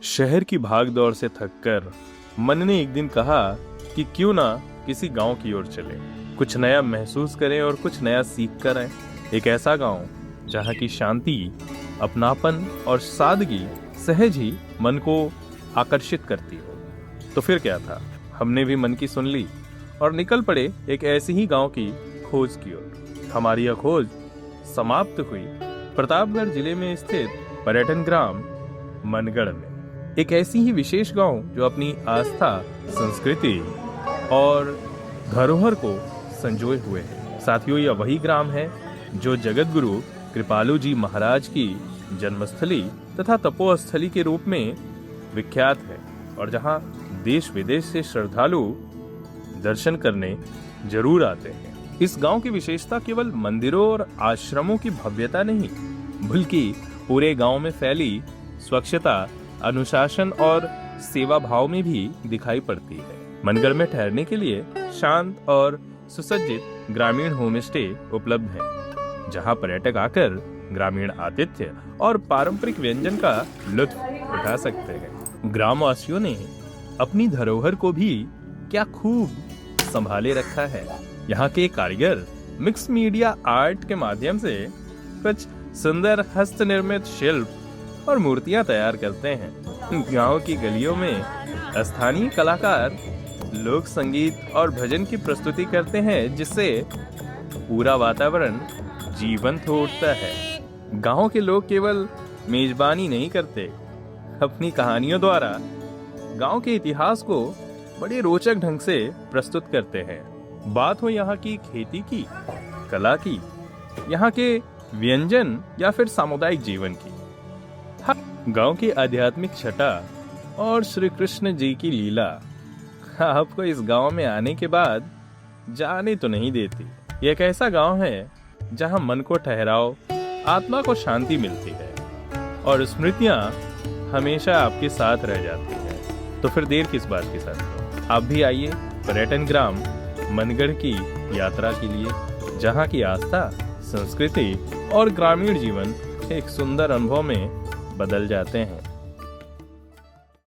शहर की भागदौड़ से थककर मन ने एक दिन कहा कि क्यों ना किसी गांव की ओर चले, कुछ नया महसूस करें और कुछ नया सीख कर आए। एक ऐसा गांव जहां की शांति, अपनापन और सादगी सहज ही मन को आकर्षित करती हो। तो फिर क्या था, हमने भी मन की सुन ली और निकल पड़े एक ऐसी ही गांव की खोज की ओर। हमारी यह खोज समाप्त हुई प्रतापगढ़ जिले में स्थित पर्यटन ग्राम मनगढ़ में। एक ऐसी ही विशेष गांव जो अपनी आस्था, संस्कृति और धरोहर को संजोए हुए है। साथियों, यह वही ग्राम है जो जगत गुरु कृपालु जी महाराज की जन्मस्थली तथा तपोस्थली के रूप में विख्यात है और जहां देश विदेश से श्रद्धालु दर्शन करने जरूर आते हैं। इस गांव की विशेषता केवल मंदिरों और आश्रमों की भव्यता नहीं, बल्कि पूरे गांव में फैली स्वच्छता, अनुशासन और सेवा भाव में भी दिखाई पड़ती है। मनगढ़ में ठहरने के लिए शांत और सुसज्जित ग्रामीण होम स्टे उपलब्ध हैं, जहां पर्यटक आकर ग्रामीण आतिथ्य और पारंपरिक व्यंजन का लुत्फ उठा सकते हैं। ग्रामवासियों ने अपनी धरोहर को भी क्या खूब संभाले रखा है। यहाँ के कारीगर मिक्स मीडिया आर्ट के माध्यम से कुछ सुंदर हस्त निर्मित शिल्प और मूर्तियां तैयार करते हैं। गांव की गलियों में स्थानीय कलाकार लोक संगीत और भजन की प्रस्तुति करते हैं, जिससे पूरा वातावरण जीवंत हो उठता है। गांव के लोग केवल मेजबानी नहीं करते, अपनी कहानियों द्वारा गांव के इतिहास को बड़े रोचक ढंग से प्रस्तुत करते हैं। बात हो यहाँ की खेती की, कला की, यहाँ के व्यंजन या फिर सामुदायिक जीवन की। गांव की आध्यात्मिक छटा और श्री कृष्ण जी की लीला आपको इस गांव में आने के बाद जाने तो नहीं देती। यह एक ऐसा गांव है जहां मन को ठहराव, आत्मा को शांति मिलती है और स्मृतियां हमेशा आपके साथ रह जाती हैं। तो फिर देर किस बात की साथ, आप भी आइए पर्यटन ग्राम मनगढ़ की यात्रा के लिए, जहां की आस्था, संस्कृति और ग्रामीण जीवन एक सुंदर अनुभव में बदल जाते हैं।